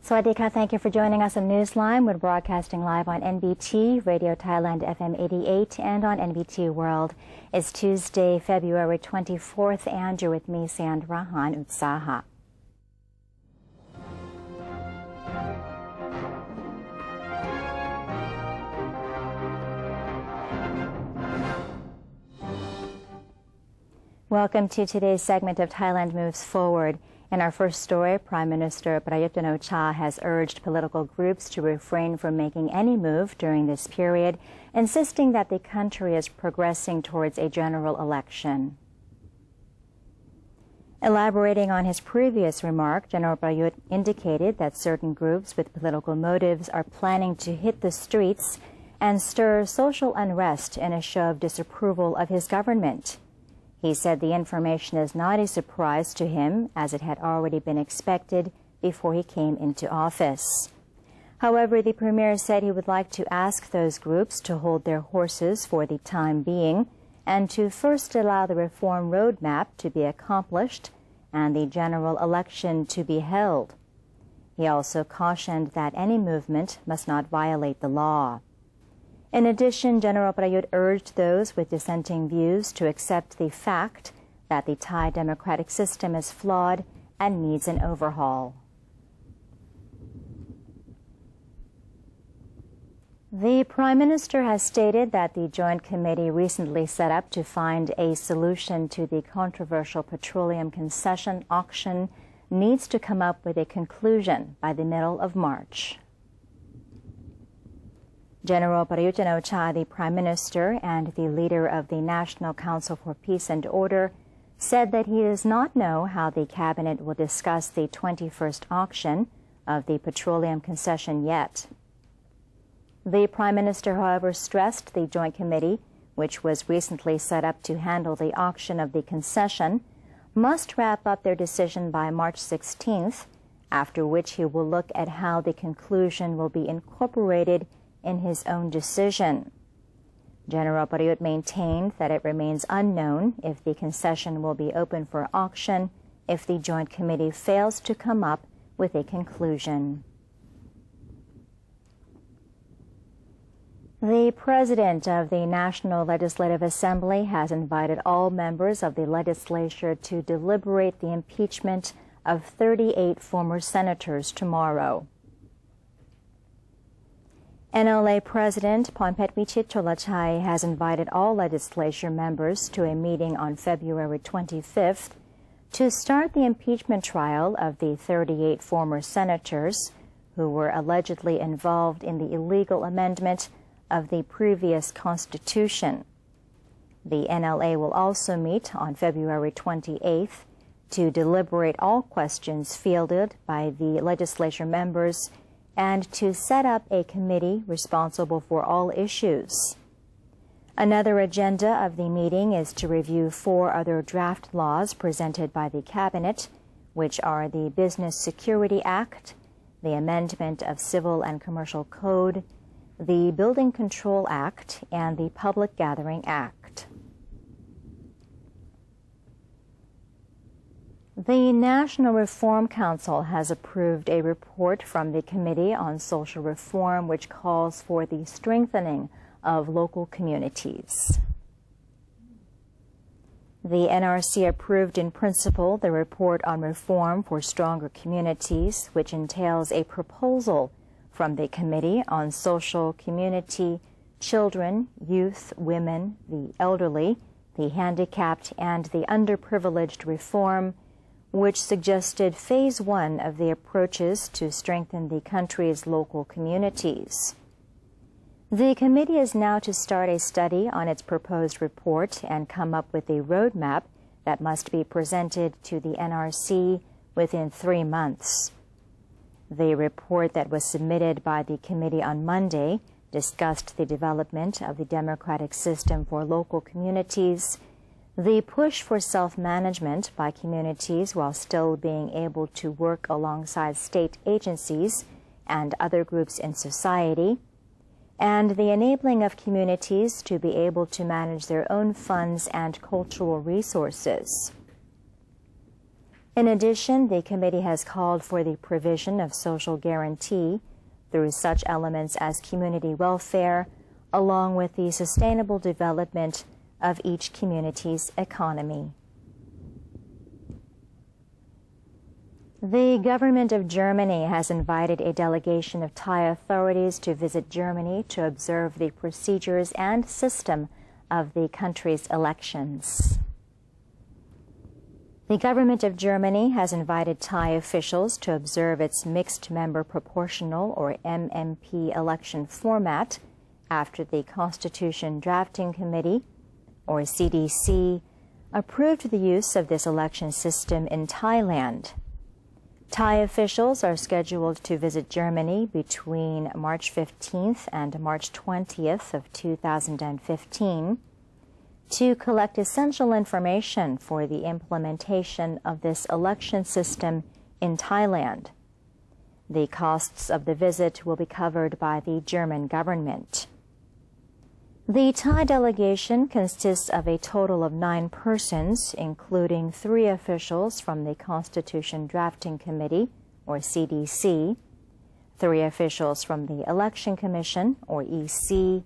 Swadika, thank you for joining us on Newsline. We're broadcasting live on NBT, Radio Thailand FM 88, and on NBT World. It's Tuesday, February 24th, and you're with me, Sandrahan Utsaha. Welcome to today's segment of Thailand Moves Forward. In our first story, Prime Minister Prayut Chan-o-cha has urged political groups to refrain from making any move during this period, insisting that the country is progressing towards a general election. Elaborating on his previous remark, General Prayut indicated that certain groups with political motives are planning to hit the streets and stir social unrest in a show of disapproval of his government. He said the information is not a surprise to him, as it had already been expected before he came into office. However, the Premier said he would like to ask those groups to hold their horses for the time being and to first allow the reform roadmap to be accomplished and the general election to be held. He also cautioned that any movement must not violate the law. In addition, General Prayut urged those with dissenting views to accept the fact that the Thai democratic system is flawed and needs an overhaul. The Prime Minister has stated that the Joint Committee recently set up to find a solution to the controversial petroleum concession auction needs to come up with a conclusion by the middle of March. General Prayut Chan-o-cha, the Prime Minister and the leader of the National Council for Peace and Order, said that he does not know how the Cabinet will discuss the 21st auction of the petroleum concession yet. The Prime Minister, however, stressed the Joint Committee, which was recently set up to handle the auction of the concession, must wrap up their decision by March 16th, after which he will look at how the conclusion will be incorporated in his own decision. General Prayut maintained that it remains unknown if the concession will be open for auction if the Joint Committee fails to come up with a conclusion. The President of the National Legislative Assembly has invited all members of the legislature to deliberate the impeachment of 38 former senators tomorrow. NLA President Pornphet Vichit Cholachai has invited all legislature members to a meeting on February 25th to start the impeachment trial of the 38 former senators who were allegedly involved in the illegal amendment of the previous Constitution. The NLA will also meet on February 28th to deliberate all questions fielded by the legislature members and to set up a committee responsible for all issues. Another agenda of the meeting is to review 4 other draft laws presented by the Cabinet, which are the Business Security Act, the Amendment of Civil and Commercial Code, the Building Control Act, and the Public Gathering Act. The National Reform Council has approved a report from the Committee on Social Reform which calls for the strengthening of local communities. The NRC approved in principle the report on reform for stronger communities, which entails a proposal from the Committee on Social, Community, Children, Youth, Women, the Elderly, the Handicapped, and the Underprivileged reform, which suggested Phase 1 of the approaches to strengthen the country's local communities. The committee is now to start a study on its proposed report and come up with a roadmap that must be presented to the NRC within 3 months. The report that was submitted by the committee on Monday discussed the development of the democratic system for local communities, the push for self-management by communities while still being able to work alongside state agencies and other groups in society, and the enabling of communities to be able to manage their own funds and cultural resources. In addition, the committee has called for the provision of social guarantee through such elements as community welfare, along with the sustainable development of each community's economy. The government of Germany has invited a delegation of Thai authorities to visit Germany to observe the procedures and system of the country's elections. The government of Germany has invited Thai officials to observe its mixed-member proportional, or MMP, election format after the Constitution Drafting Committee, or CDC, approved the use of this election system in Thailand. Thai officials are scheduled to visit Germany between March 15th and March 20th of 2015 to collect essential information for the implementation of this election system in Thailand. The costs of the visit will be covered by the German government. The Thai delegation consists of a total of 9 persons, including 3 officials from the Constitution Drafting Committee, or CDC, 3 officials from the Election Commission, or EC,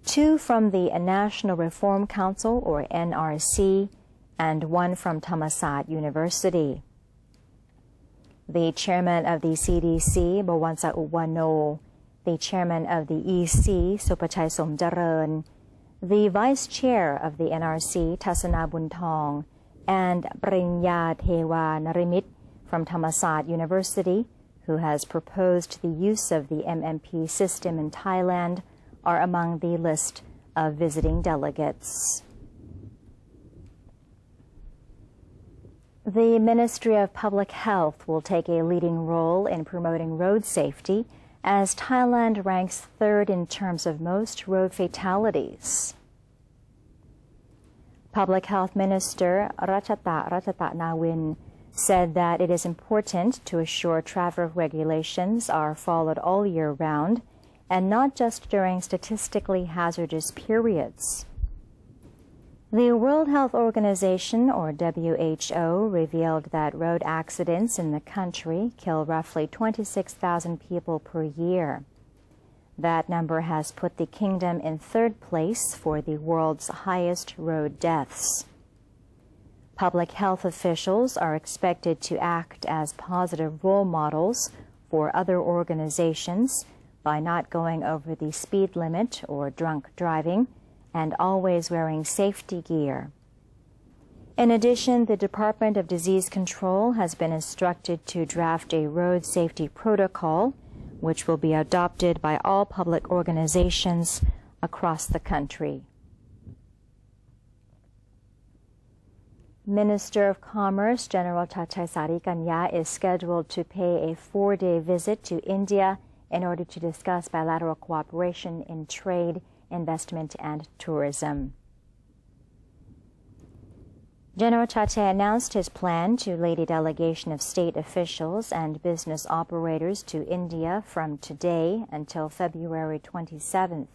2 from the National Reform Council, or NRC, and 1 from Thammasat University. The chairman of the CDC, Bawangsa Uwano, the chairman of the EC, Supachai Somjaran, the vice chair of the NRC, Tasana Buntong, and Prinya Thewa Narimit from Thammasat University, who has proposed the use of the MMP system in Thailand, are among the list of visiting delegates. The Ministry of Public Health will take a leading role in promoting road safety as Thailand ranks 3rd in terms of most road fatalities. Public Health Minister Ratchata Nawin said that it is important to assure traffic regulations are followed all year round and not just during statistically hazardous periods. The World Health Organization, or WHO, revealed that road accidents in the country kill roughly 26,000 people per year. That number has put the kingdom in 3rd place for the world's highest road deaths. Public health officials are expected to act as positive role models for other organizations by not going over the speed limit or drunk driving, and always wearing safety gear. In addition, the Department of Disease Control has been instructed to draft a road safety protocol, which will be adopted by all public organizations across the country. Minister of Commerce General Chachai Sarikanya is scheduled to pay a 4-day visit to India in order to discuss bilateral cooperation in trade, investment, and tourism. General Chachai announced his plan to lead a delegation of state officials and business operators to India from today until February 27th.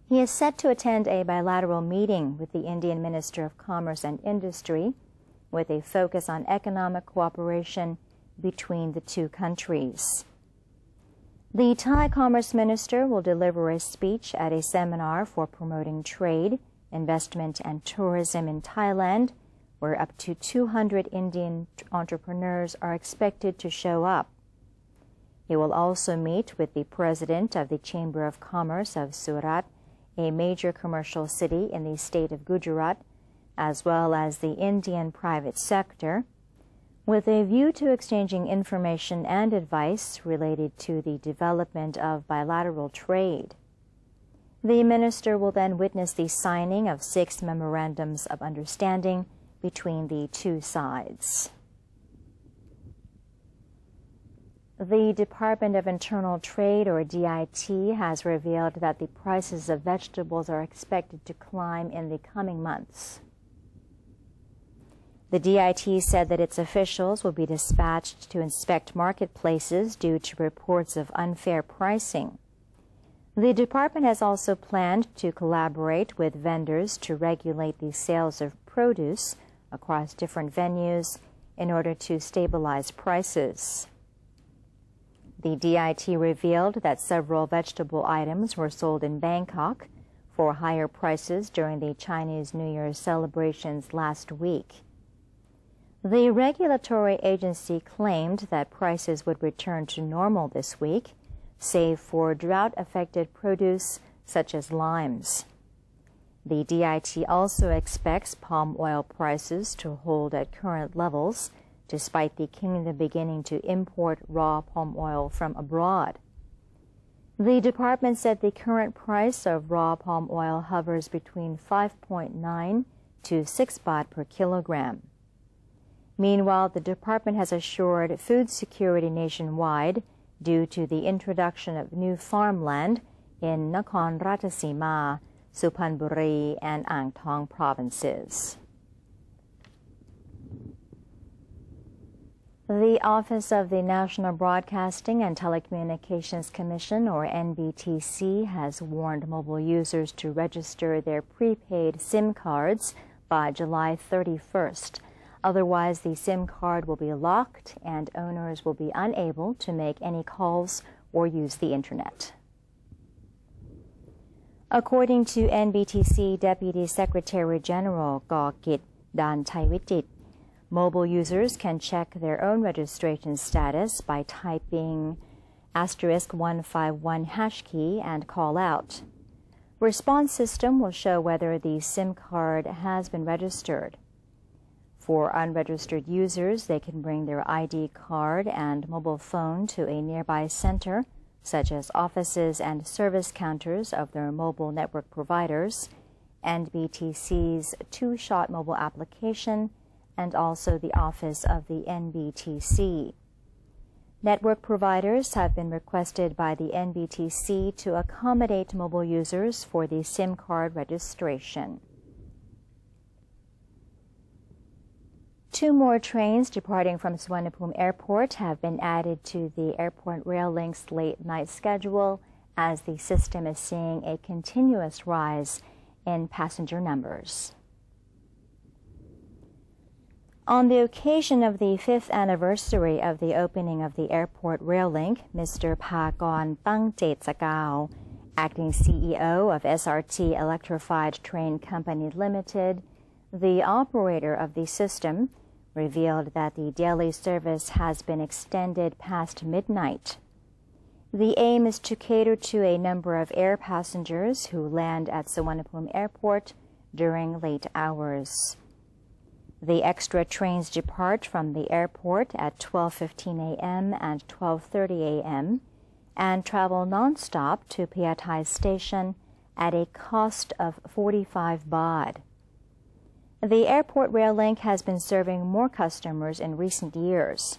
He is set to attend a bilateral meeting with the Indian Minister of Commerce and Industry, with a focus on economic cooperation between the 2 countries. The Thai Commerce Minister will deliver a speech at a seminar for promoting trade, investment, and tourism in Thailand, where up to 200 Indian entrepreneurs are expected to show up. He will also meet with the President of the Chamber of Commerce of Surat, a major commercial city in the state of Gujarat, as well as the Indian private sector, with a view to exchanging information and advice related to the development of bilateral trade. The minister will then witness the signing of 6 memorandums of understanding between the 2 sides. The Department of Internal Trade, or DIT, has revealed that the prices of vegetables are expected to climb in the coming months. The DIT said that its officials will be dispatched to inspect marketplaces due to reports of unfair pricing. The department has also planned to collaborate with vendors to regulate the sales of produce across different venues in order to stabilize prices. The DIT revealed that several vegetable items were sold in Bangkok for higher prices during the Chinese New Year celebrations last week. The regulatory agency claimed that prices would return to normal this week, save for drought-affected produce such as limes. The DIT also expects palm oil prices to hold at current levels, despite the kingdom beginning to import raw palm oil from abroad. The department said the current price of raw palm oil hovers between 5.9 to 6 baht per kilogram. Meanwhile, the department has assured food security nationwide due to the introduction of new farmland in Nakhon Ratchasima, Suphanburi, and Ang Thong provinces. The Office of the National Broadcasting and Telecommunications Commission, or NBTC, has warned mobile users to register their prepaid SIM cards by July 31st. Otherwise, the SIM card will be locked and owners will be unable to make any calls or use the Internet. According to NBTC Deputy Secretary General Gawkit Danchaiwichit, mobile users can check their own registration status by typing *151 hash key and call out. Response system will show whether the SIM card has been registered. For unregistered users, they can bring their ID card and mobile phone to a nearby center, such as offices and service counters of their mobile network providers, NBTC's two-shot mobile application, and also the office of the NBTC. Network providers have been requested by the NBTC to accommodate mobile users for the SIM card registration. 2 more trains departing from Suvarnabhumi Airport have been added to the airport rail link's late-night schedule as the system is seeing a continuous rise in passenger numbers. On the occasion of the 5th anniversary of the opening of the airport rail link, Mr. Pakorn Tangchetsakao, acting CEO of SRT Electrified Train Company Limited, the operator of the system, revealed that the daily service has been extended past midnight. The aim is to cater to a number of air passengers who land at Suvarnabhumi Airport during late hours. The extra trains depart from the airport at 12:15 a.m. and 12:30 a.m. and travel non-stop to Piatai Station at a cost of 45 baht. The airport rail link has been serving more customers in recent years.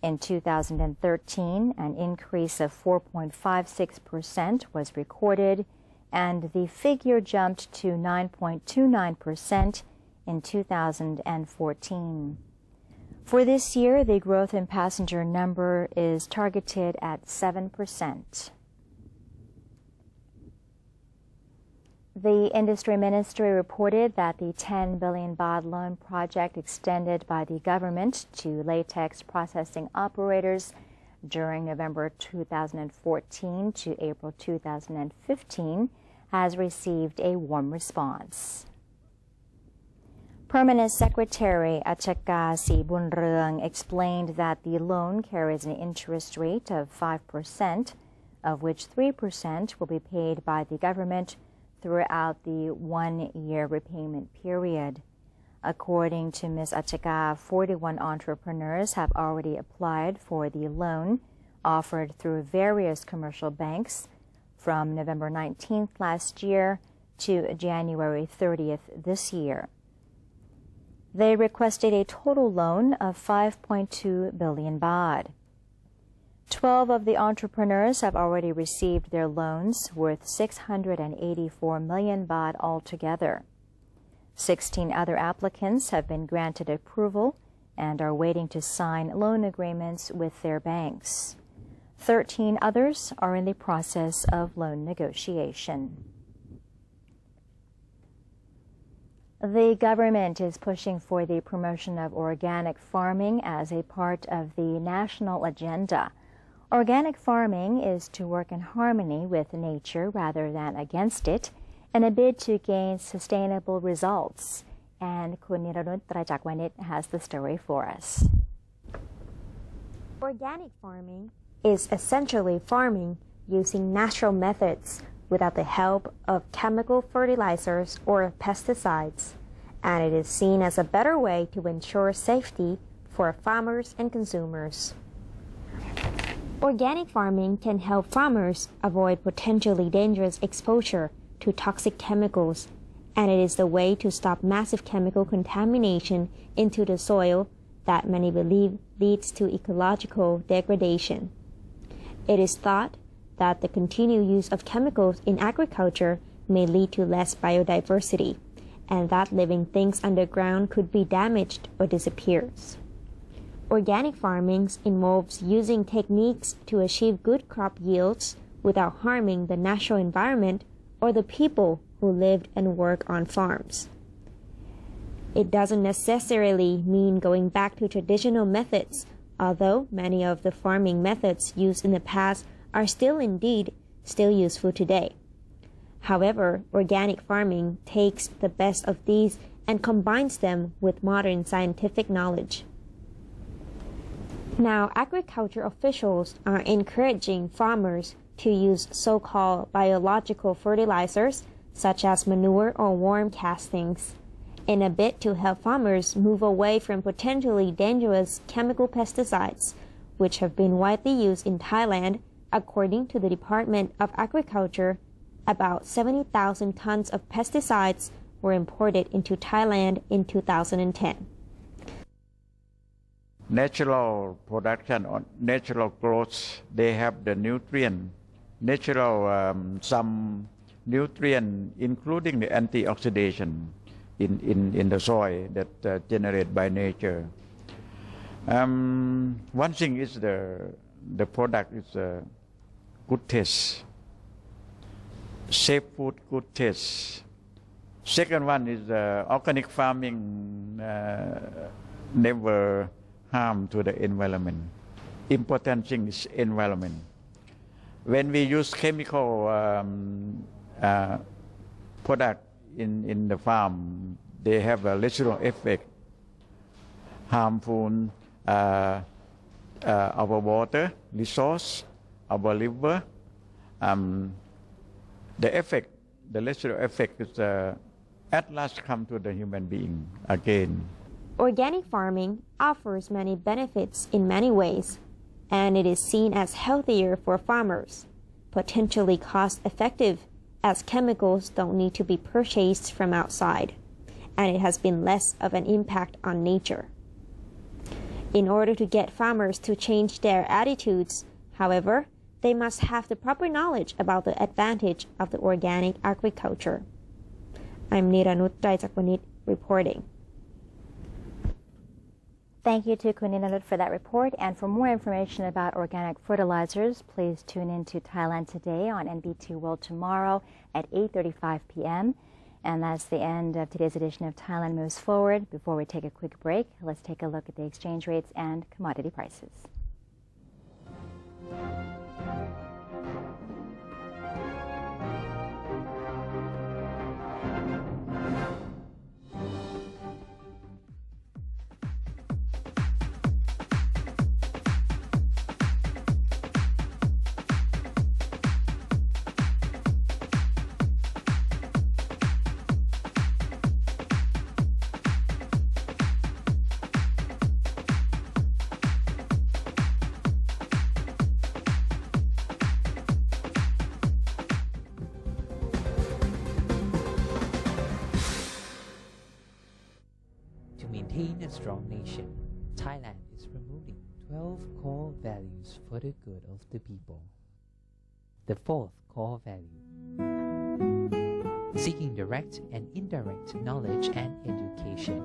In 2013, an increase of 4.56% was recorded, and the figure jumped to 9.29% in 2014. For this year, the growth in passenger number is targeted at 7%. The Industry Ministry reported that the 10 billion baht loan project extended by the government to latex processing operators during November 2014 to April 2015 has received a warm response. Permanent Secretary Achaka Sibunreung explained that the loan carries an interest rate of 5%, of which 3% will be paid by the government throughout the 1-year repayment period. According to Ms. Achaka, 41 entrepreneurs have already applied for the loan offered through various commercial banks from November 19th last year to January 30th this year. They requested a total loan of 5.2 billion baht. 12 of the entrepreneurs have already received their loans worth 684 million baht altogether. 16 other applicants have been granted approval and are waiting to sign loan agreements with their banks. 13 others are in the process of loan negotiation. The government is pushing for the promotion of organic farming as a part of the national agenda. Organic farming is to work in harmony with nature rather than against it in a bid to gain sustainable results. And Kuniranut Rajakwanit has the story for us. Organic farming is essentially farming using natural methods without the help of chemical fertilizers or pesticides, and it is seen as a better way to ensure safety for farmers and consumers. Organic farming can help farmers avoid potentially dangerous exposure to toxic chemicals, and it is the way to stop massive chemical contamination into the soil that many believe leads to ecological degradation. It is thought that the continued use of chemicals in agriculture may lead to less biodiversity, and that living things underground could be damaged or disappears. Organic farming involves using techniques to achieve good crop yields without harming the natural environment or the people who live and work on farms. It doesn't necessarily mean going back to traditional methods, although many of the farming methods used in the past are still useful today. However, organic farming takes the best of these and combines them with modern scientific knowledge. Now, agriculture officials are encouraging farmers to use so-called biological fertilizers, such as manure or worm castings, in a bid to help farmers move away from potentially dangerous chemical pesticides, which have been widely used in Thailand. According to the Department of Agriculture, about 70,000 tons of pesticides were imported into Thailand in 2010. Natural production or natural growth, they have the nutrient, some nutrient, including the antioxidant in the soil that generated by nature. One thing is the product is good taste, safe food, good taste. Second one is organic farming never harm to the environment. Important thing is environment. When we use chemical product in the farm, they have a residual effect, harmful our water resource, our liver. The residual effect is at last come to the human being again. Organic farming offers many benefits in many ways, and it is seen as healthier for farmers, potentially cost-effective as chemicals don't need to be purchased from outside, and it has been less of an impact on nature. In order to get farmers to change their attitudes, however, they must have the proper knowledge about the advantage of the organic agriculture. I'm Niranut Rajakwanit reporting. Thank you to Kuniranut for that report. And for more information about organic fertilizers, please tune in to Thailand Today on NB2 World tomorrow at 8:35 p.m. And that's the end of today's edition of Thailand Moves Forward. Before we take a quick break, let's take a look at the exchange rates and commodity prices. Maintain a strong nation, Thailand is promoting 12 core values for the good of the people. The fourth core value: seeking direct and indirect knowledge and education.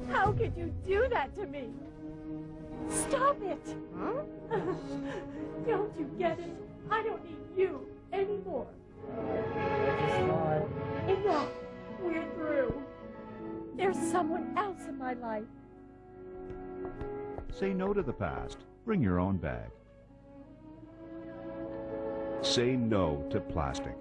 How could you do that to me? Stop it! Huh? Don't you get it? I don't need you anymore. Enough. We're through. There's someone else in my life. Say no to the past. Bring your own bag. Say no to plastic.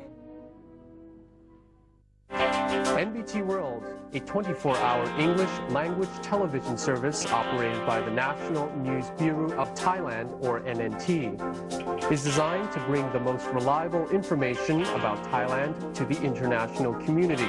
NBT World, a 24-hour English language television service operated by the National News Bureau of Thailand, or NNT, is designed to bring the most reliable information about Thailand to the international community.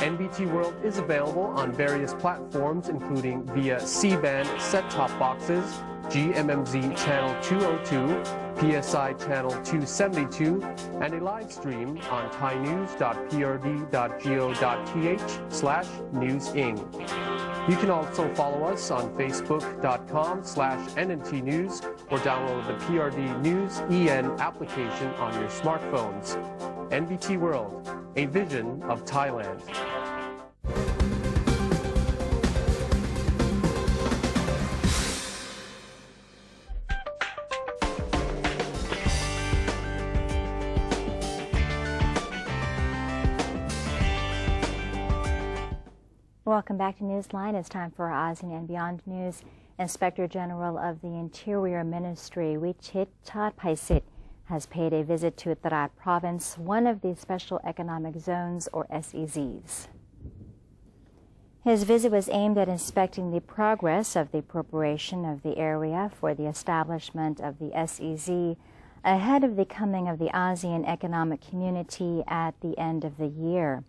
NBT World is available on various platforms, including via C-band set-top boxes, GMMZ Channel 202, PSI Channel 272, and a live stream on thainews.prd.go.th/newsing. You can also follow us on facebook.com/NNT News or download the PRD News EN application on your smartphones. NBT World, a vision of Thailand. Welcome back to Newsline. It's time for our ASEAN and Beyond news. Inspector General of the Interior Ministry, Wichit Chatpaisit, has paid a visit to Trat Province, one of the Special Economic Zones, or SEZs. His visit was aimed at inspecting the progress of the preparation of the area for the establishment of the SEZ ahead of the coming of the ASEAN Economic Community at the end of the year.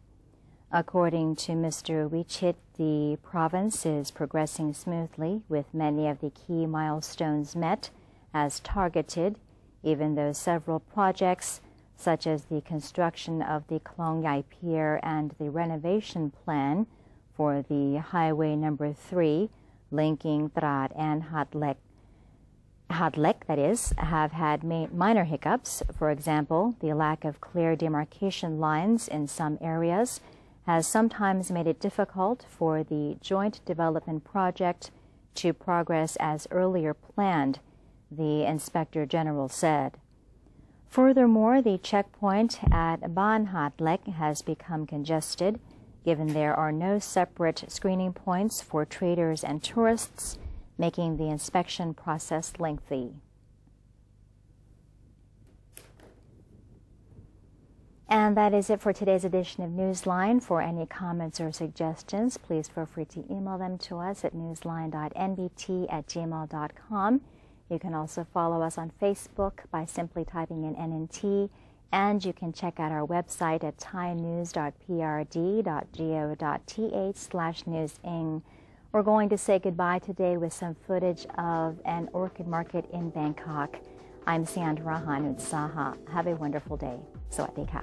According to Mr. Wichit, the province is progressing smoothly with many of the key milestones met as targeted, even though several projects, such as the construction of the Klong Yai Pier and the renovation plan for the Highway Number 3 linking Trat and Hatlek, that is, have had minor hiccups. For example, the lack of clear demarcation lines in some areas has sometimes made it difficult for the joint development project to progress as earlier planned, the Inspector General said. Furthermore, the checkpoint at Ban Hatlek has become congested, given there are no separate screening points for traders and tourists, making the inspection process lengthy. And that is it for today's edition of Newsline. For any comments or suggestions, please feel free to email them to us at newsline.nbt@gmail.com. You can also follow us on Facebook by simply typing in NNT, and you can check out our website at thainews.prd.go.th/newsing. We're going to say goodbye today with some footage of an orchid market in Bangkok. I'm Sandra Hanut Saha. Have a wonderful day. Sawadee ka.